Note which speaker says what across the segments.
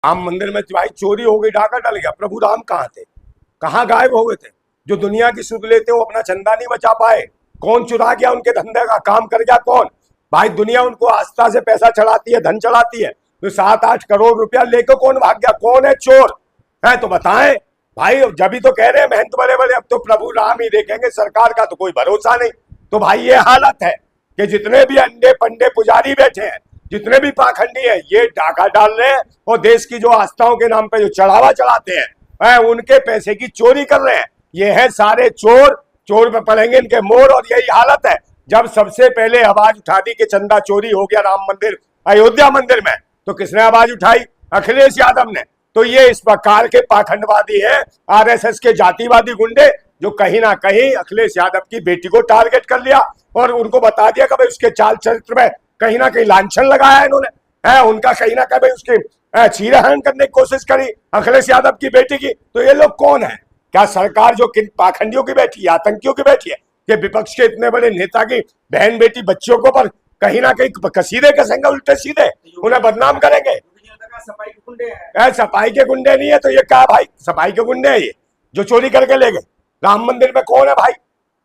Speaker 1: राम मंदिर में भाई चोरी हो गई, डाका डल गया, प्रभु राम कहाँ थे, कहाँ गायब हो गए थे? जो दुनिया की सुध लेते वो अपना चंदा नहीं बचा पाए, कौन चुरा गया उनके धंधे का, काम कर गया कौन? भाई दुनिया उनको आस्था से पैसा चढ़ाती है, धन चढ़ाती है, तो 7-8 करोड़ रुपया लेकर कौन भाग गया, कौन है चोर है? तो बताएं भाई। जब भी तो कह रहे हैं महंत बड़े बड़े, अब तो प्रभु राम ही देखेंगे, सरकार का तो कोई भरोसा नहीं। तो भाई ये हालत है कि जितने भी अंडे पंडे पुजारी बैठे हैं, जितने भी पाखंडी हैं, ये डाका डाल रहे हैं और देश की जो आस्थाओं के नाम पे जो चढ़ावा चढ़ाते हैं, उनके पैसे की चोरी कर रहे हैं। ये है सारे चोर, चोर पे पड़ेंगे इनके मोर। और यही हालत है, जब सबसे पहले आवाज उठा दी कि चंदा चोरी हो गया राम मंदिर अयोध्या मंदिर में, तो किसने आवाज उठाई? अखिलेश यादव ने। तो ये इस प्रकार के पाखंडवादी है, आरएसएस के जातिवादी गुंडे, जो कहीं ना कहीं अखिलेश यादव की बेटी को टारगेट कर लिया और उनको बता दिया कि भाई उसके चाल चरित्र में कहीं ना कहीं लांछन लगाया इन्होंने, है उनका कहीं ना कहीं उसकी छीनहन करने की कोशिश करी अखिलेश यादव की बेटी की। तो ये लोग कौन है? क्या सरकार जो किन पाखंडियों की बैठी है, आतंकियों की बैठी है, कि विपक्ष के इतने बड़े नेता की बहन बेटी बच्चियों को पर कहीं ना कहीं कसीदे कसेंगे, उल्टे सीधे उन्हें बदनाम करेंगे? सफाई के गुंडे नहीं है तो ये क्या भाई, सफाई के गुंडे है ये जो चोरी करके ले गए राम मंदिर में? कौन है भाई,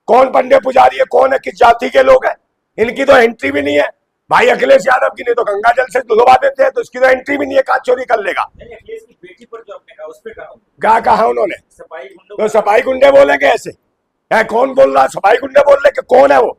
Speaker 1: कौन पंडे पुजारी है, कौन है, किस जाति के लोग हैं? इनकी तो एंट्री भी नहीं है भाई। अखिलेश यादव की नहीं तो गंगा जल से धुलवा देते हैं, तो इसकी तो एंट्री भी नहीं है, कहाँ चोरी कर लेगा?
Speaker 2: अखिलेश की बेटी पर जो आपने कहा उस पे
Speaker 1: क्या कहा उन्होंने?
Speaker 2: सफाई
Speaker 1: तो सफाई गुंडे बोलेंगे ऐसे? है कौन बोल रहा? सफाई गुंडे बोल रहे कि कौन है वो?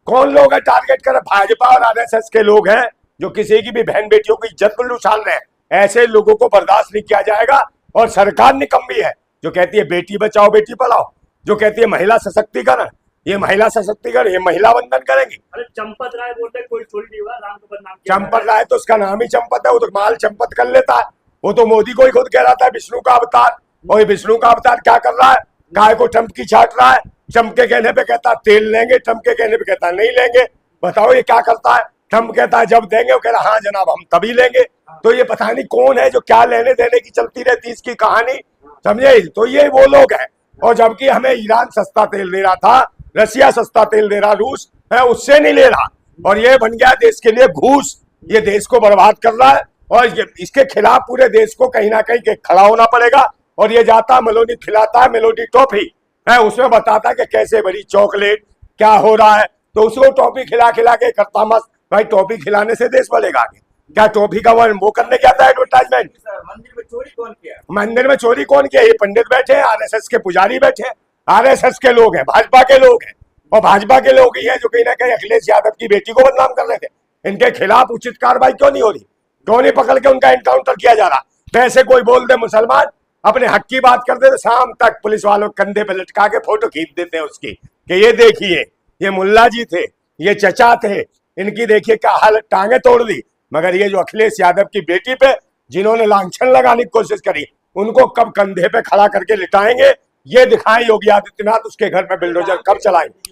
Speaker 1: कौन लोग है टारगेट कर? भाजपा और आरएसएस के लोग हैं जो किसी की भी बहन बेटियों की इज्जत पर उछाल रहे हैं। ऐसे लोगों को बर्दाश्त नहीं किया जाएगा। और सरकार निकम्मी है जो कहती है बेटी बचाओ बेटी पढ़ाओ, जो कहती है महिला सशक्तिकरण, ये महिला सशक्तिकरण, ये महिला वंदन करेंगी।
Speaker 2: अरे चंपत राय बोलते कोई चोरी नहीं हुआ, राम को बदनाम
Speaker 1: किया। चंपत राय तो उसका नाम ही चंपत है, वो तो माल चंपत कर लेता है। वो तो मोदी को ही खुद कह रहा था विष्णु का अवतार, और विष्णु का अवतार क्या कर रहा है? गाय को ट्रंप की छाट रहा है। ट्रंप के कहने पे कहता तेल लेंगे, ट्रंप के कहने पे कहता नहीं लेंगे। बताओ ये क्या करता है? ट्रंप कहता है जब देंगे, वो कह रहा हाँ जनाब हम तभी लेंगे। तो ये पता नहीं कौन है जो क्या लेने देने की चलती रहती इसकी कहानी, समझे? तो ये वो लोग हैं। और जबकि हमें ईरान सस्ता तेल दे रहा था, रसिया सस्ता तेल दे रहा, रूस है उससे नहीं ले रहा, और ये बन गया देश के लिए घूस। ये देश को बर्बाद कर रहा है और ये इसके खिलाफ पूरे देश को कहीं ना कहीं खड़ा होना पड़ेगा। और ये जाता मेलोडी खिलाता है, मेलोडी टॉफी है, उसमें बताता है कि कैसे बड़ी चॉकलेट क्या हो रहा है, तो उसको टॉफी खिला खिला के करता मस्त। भाई टॉफी खिलाने से देश बढ़ेगा आगे? क्या टॉफी का वो करने क्या था एडवर्टाइजमेंट?
Speaker 2: मंदिर में चोरी कौन किया?
Speaker 1: मंदिर में चोरी कौन किया? ये पंडित बैठे हैं, आरएसएस के पुजारी बैठे हैं, आरएसएस के लोग हैं, भाजपा के लोग हैं, और भाजपा के लोग ही हैं जो कहीं ना कहीं अखिलेश यादव की बेटी को बदनाम कर रहे थे। इनके खिलाफ उचित कार्रवाई क्यों नहीं हो रही? क्यों नहीं पकड़ के उनका एनकाउंटर किया जा रहा? वैसे कोई बोल दे मुसलमान अपने हक की बात करते तो शाम तक पुलिस वालों कंधे पे लटका के फोटो खींच देते हैं उसकी, कि ये देखिए ये मुल्ला जी थे, ये चचा थे, इनकी देखिए क्या हालत, टांगे तोड़ दी। मगर ये जो अखिलेश यादव की बेटी पे जिन्होंने लांछन लगाने की कोशिश करी, उनको कब कंधे पे खड़ा करके लिटाएंगे ये दिखाएं योगी आदित्यनाथ। उसके घर में बिल्डोजर कब चलाएंगे?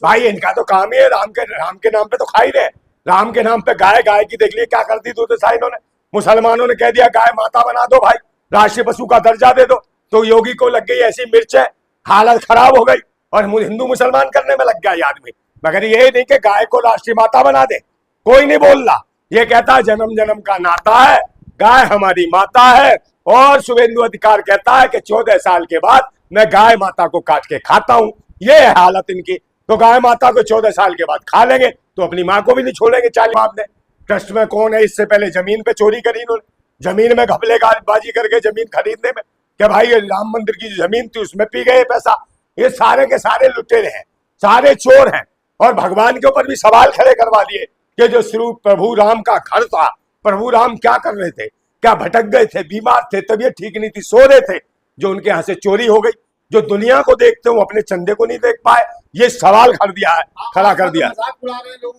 Speaker 1: भाई इनका तो काम ही है राम के नाम पे तो खा ही रहे। राम के नाम पे गाय की देख लिए क्या कर दी दूसरा इन्होंने। मुसलमानों ने कह दिया गाय माता बना दो भाई, राष्ट्रीय पशु का दर्जा दे दो। तो योगी को लग गई ऐसी मिर्च है, हालत खराब हो गई और हिंदू मुसलमान करने में लग गया ये आदमी। मगर ये नहीं कि गाय को राष्ट्रीय माता बना दे, कोई नहीं बोल रहा। ये कहता जन्म जन्म का नाता है, गाय हमारी माता है। और शुभेंदु अधिकार कहता है कि 14 साल के बाद मैं गाय माता को काट के खाता हूं। ये है हालत इनकी। तो गाय माता को 14 साल के बाद खा लेंगे तो अपनी माँ को भी नहीं छोड़ेंगे। चाली बाप ने ट्रस्ट में कौन है? इससे पहले जमीन पे चोरी करी इन्होंने, जमीन में घपले बाजी करके जमीन खरीदने में, क्या भाई राम मंदिर की जो जमीन थी उसमें पी गए पैसा। ये सारे के सारे लुटेरे हैं, सारे चोर हैं। और भगवान के ऊपर भी सवाल खड़े करवा दिए कि जो श्री प्रभु राम का घर था, प्रभु राम क्या कर रहे थे? क्या भटक गए थे, बीमार थे, तबीयत ठीक नहीं थी, सो रहे थे, जो उनके यहाँ से चोरी हो गई? जो दुनिया को देखते हो अपने चंदे को नहीं देख पाए, ये सवाल खड़ा कर दिया।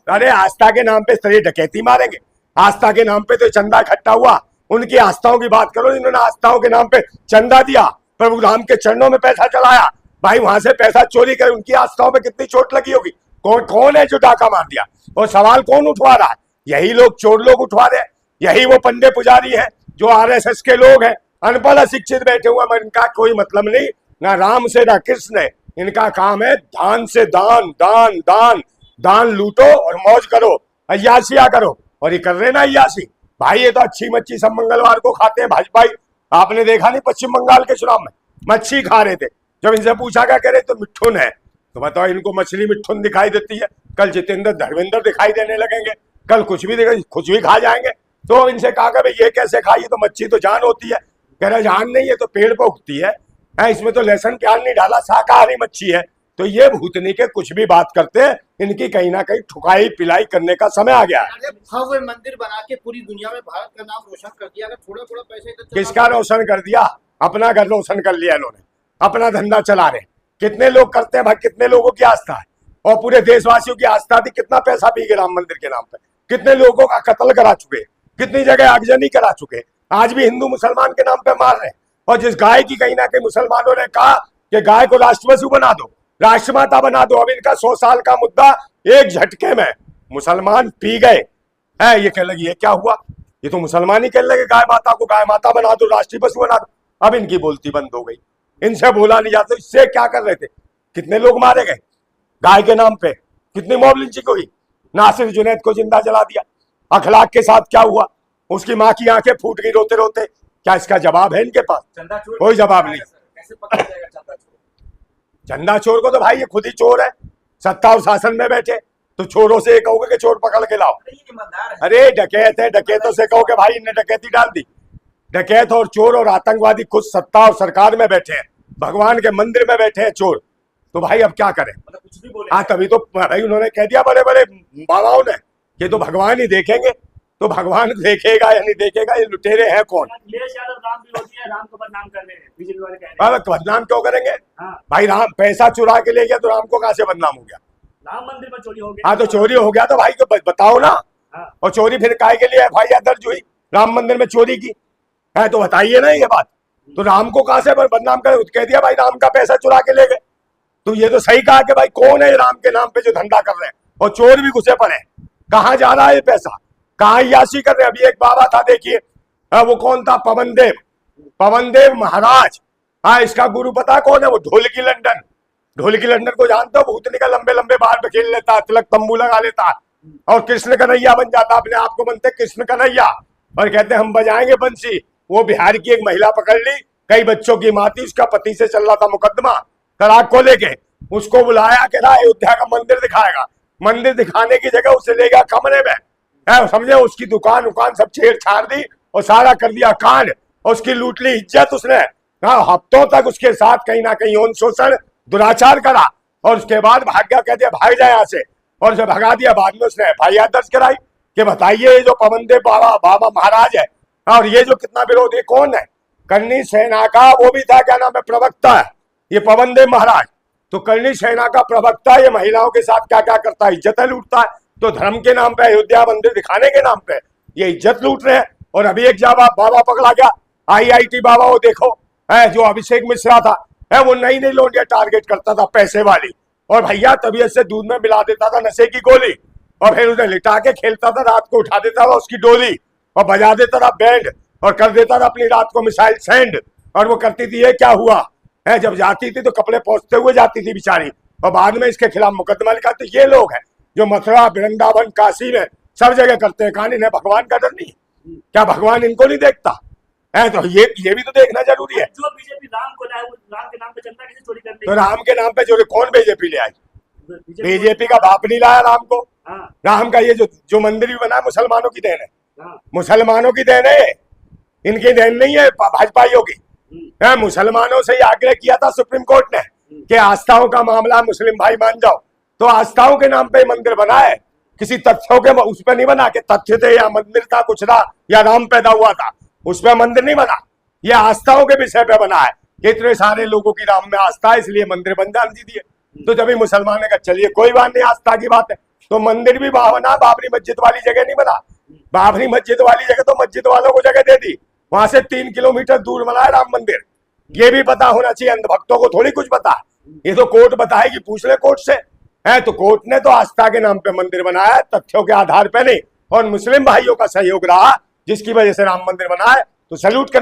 Speaker 1: अरे आस्था के नाम पे सही डकैती मारेंगे? आस्था के नाम पे तो चंदा इकट्ठा हुआ, उनकी आस्थाओं की बात करो। इन्होंने आस्थाओं के नाम पे चंदा दिया, प्रभु राम के चरणों में पैसा चढ़ाया, भाई वहां से पैसा चोरी कर उनकी आस्थाओं में कितनी चोट लगी होगी। कौन है जो डाका मार दिया? और सवाल कौन उठवा रहा है? यही लोग, चोर लोग उठवा रहे हैं। यही वो पंडे पुजारी हैं जो आरएसएस के लोग हैं, अनपढ़ अशिक्षित बैठे हुए। मगर इनका कोई मतलब नहीं, ना राम से ना कृष्ण है। इनका काम है दान से दान, दान दान दान लूटो और मौज करो, अय्याशिया करो। और ये कर रहे ना अय्याशी, भाई ये तो अच्छी मच्छी सब मंगलवार को खाते हैं भाजपाई। आपने देखा नहीं पश्चिम बंगाल के चुनाव में मच्छी खा रहे थे, जब इनसे पूछा क्या कह रहे तो मिठुन है, तो बताओ इनको मछली मिठुन दिखाई देती है, कल जितेंद्र धर्मेंद्र दिखाई देने लगेंगे, कल कुछ भी खा जाएंगे। तो इनसे कहा कि भाई ये कैसे खाई, तो मच्छी तो जान होती है। कह रहे जान नहीं है तो पेड़ पे उगती है, इसमें तो लहसुन प्याज नहीं डाला, शाकाहारी मच्छी है। तो ये भूतनी के कुछ भी बात करते हैं, इनकी कहीं ना कहीं ठुकाई पिलाई करने का समय आ गया है।
Speaker 3: भव्य मंदिर बना के पूरी दुनिया में भारत का नाम रोशन कर दिया। अगर थोड़ा थोड़ा पैसे
Speaker 1: किसका रोशन कर दिया? अपना घर रोशन कर लिया इन्होंने, अपना धंधा चला रहे। कितने लोग करते हैं भाई, कितने लोगों की आस्था है, और पूरे देशवासियों की आस्था थी। कितना पैसा पी गए राम मंदिर के नाम पे, कितने लोगों का कत्ल करा चुके, कितनी जगह आगजनी करा चुके, आज भी हिंदू मुसलमान के नाम पे मार रहे। और जिस गाय की कहीं ना कहीं मुसलमानों ने कहा कि गाय को राष्ट्रपशु बना दो, राष्ट्रमाता बना दो, अब इनका 100 साल का मुद्दा एक झटके में मुसलमान पी गए है। ये कहने लगी ये क्या हुआ, ये तो मुसलमान ही कहने लगे गाय माता को गाय माता बना दो, राष्ट्रीय पशु बना दो। अब इनकी बोलती बंद हो गई, इनसे बोला नहीं जाता। इससे क्या कर रहे थे, कितने लोग मारे गए गाय के नाम पे, कितनी मॉब लिंचिंग हुई, नासिर जुनैद को जिंदा जला दिया। अखलाक के साथ क्या हुआ, उसकी माँ की आंखें फूट गई रोते रोते। क्या इसका जवाब है इनके पास? कोई जवाब नहीं।
Speaker 2: कैसे पकड़ा जाएगा चंदा चोर?
Speaker 1: चंदा चोर को तो भाई ये खुद ही चोर है, सत्ता और शासन में बैठे, तो चोरों से कहोगे कि चोर पकड़ के लाओ। अरे डकैत है, डकैतों से कहो कि भाई इनने डकैती डाल दी। डकैत और चोर और आतंकवादी खुद सत्ता और सरकार में बैठे हैं, भगवान के मंदिर में बैठे हैं चोर। तो भाई अब क्या करें?
Speaker 2: मतलब कुछ भी बोले।
Speaker 1: हाँ तभी तो भाई उन्होंने कह दिया बड़े बड़े बाबाओं ने, ये तो भगवान ही देखेंगे। तो भगवान देखेगा या नहीं देखेगा, ये लुटेरे हैं कौन?
Speaker 2: अखिलेश यादव राम विरोधी है, राम को बदनाम कर रहे हैं, बीजेपी वाले कह रहे हैं।
Speaker 1: बदनाम क्यों करेंगे?
Speaker 2: हाँ।
Speaker 1: भाई राम पैसा चुरा के ले गया तो राम को कहां से बदनाम हो गया?
Speaker 2: राम मंदिर में चोरी हो गया।
Speaker 1: हाँ तो चोरी हो गया तो भाई को बताओ ना।
Speaker 2: हाँ।
Speaker 1: और चोरी फिर काहे के लिए एफआईआर दर्ज हुई, राम मंदिर में चोरी की है, तो बताइए ना ये बात। तो राम को कहां से बदनाम करे? कह दिया भाई राम का पैसा चुरा के ले गए। तो ये तो सही कहा कि भाई कौन है राम के नाम पे जो धंधा कर रहे हैं, और चोर भी घुसे पड़े। कहाँ जा रहा है ये पैसा, कहाँ यासी कर रहे हैं? अभी एक बाबा था देखिए, वो कौन था, पवन देव महाराज। हाँ इसका गुरु पता कौन है? वो ढोलकी लंदन। ढोलकी लंदन को जानते हो? भूतनी का लंबे लंबे बाल पे खेल लेता, तिलक तंबू लगा लेता और कृष्ण कन्हैया बन जाता, अपने आप को बनते कृष्ण कन्हैया और कहते हम बजाएंगे बंसी। वो बिहार की एक महिला पकड़ ली, कई बच्चों की माँ थी, उसका पति से चल रहा था मुकदमा तलाक को लेके। उसको बुलाया कि अयोध्या का मंदिर दिखाएगा, मंदिर दिखाने की जगह उसे ले गया कमरे में, समझे? उसकी दुकान सब छेड़छाड़ दी और सारा कर दिया कांड, और उसकी लूट ली इज्जत उसने। हफ्तों तक उसके साथ कहीं ना कहीं यौन शोषण दुराचार करा, और उसके बाद भाग गया, कहते भाग जाए यहाँ से, और उसे भगा दिया। बाद में उसने एफआईआर दर्ज कराई कि बताइए ये जो पवन देव बाबा महाराज है और ये जो कितना विरोधी कौन है, करनी सेना का वो भी था, क्या नाम है, प्रवक्ता है ये पवन देव महाराज। तो करनी सेना का प्रवक्ता ये महिलाओं के साथ क्या क्या करता है, इज्जत लूटता है। तो धर्म के नाम पे, अयोध्या मंदिर दिखाने के नाम पे ये इज्जत लूट रहे हैं। और अभी एक बाबा पकड़ा गया, IIT बाबा, वो देखो है जो अभिषेक मिश्रा था, है वो नई लौंडिया टारगेट करता था पैसे वाली, और भैया तबीयत से दूध में मिला देता था नशे की गोली, और फिर उसे लिटा के खेलता था, रात को उठा देता था उसकी डोली और बजा देता था बैंड, और कर देता था अपनी रात को मिसाइल सेंड। और वो करती थी ये क्या हुआ है, जब जाती थी तो कपड़े पहुंचते हुए जाती थी बेचारी, और बाद में इसके खिलाफ मुकदमा लिखा। तो ये लोग हैं जो मथुरा वृंदावन काशी में सब जगह करते हैं कान, इन्हें भगवान का डर नहीं? क्या भगवान इनको नहीं देखता है? तो ये भी तो देखना जरूरी है।
Speaker 2: जो बीजेपी राम को लाए, वो राम के नाम पे चंदा कैसे चोरी कर रही है?
Speaker 1: तो राम के नाम पे जो कौन बीजेपी ले आई? बीजेपी का बाप नहीं लाया राम को।
Speaker 2: हाँ।
Speaker 1: राम का ये जो मंदिर भी बना मुसलमानों की देन है।
Speaker 2: हाँ।
Speaker 1: मुसलमानों की देन है, इनकी देन नहीं है भाजपाइयों की। मुसलमानों से ही आग्रह किया था सुप्रीम कोर्ट ने कि आस्थाओं का मामला मुस्लिम भाई मान जाओ, तो आस्थाओं के नाम पे मंदिर बना है, किसी तथ्यों के उस पर नहीं बना कि तथ्य थे या मंदिर था कुछ था या राम पैदा हुआ था, उस पर मंदिर नहीं बना। ये आस्थाओं के विषय पे बना है कि इतने सारे लोगों की राम में आस्था है इसलिए मंदिर बन जान दीजिए। तो जब मुसलमान ने कहा चलिए कोई बात नहीं, आस्था की बात है, तो मंदिर भी बना, बाबरी मस्जिद वाली जगह नहीं बना। बाबरी मस्जिद वाली जगह तो मस्जिद वालों को जगह दे दी, वहां से 3 किलोमीटर दूर बना है राम मंदिर। ये भी पता होना चाहिए, अंधभक्तों को थोड़ी कुछ पता, ये तो कोर्ट बताएगी, पूछ ले कोर्ट से है। तो कोर्ट ने तो आस्था के नाम पे मंदिर बनाया है, तथ्यों के आधार पे नहीं, और मुस्लिम भाइयों का सहयोग रहा जिसकी वजह से राम मंदिर बना है। तो सैल्यूट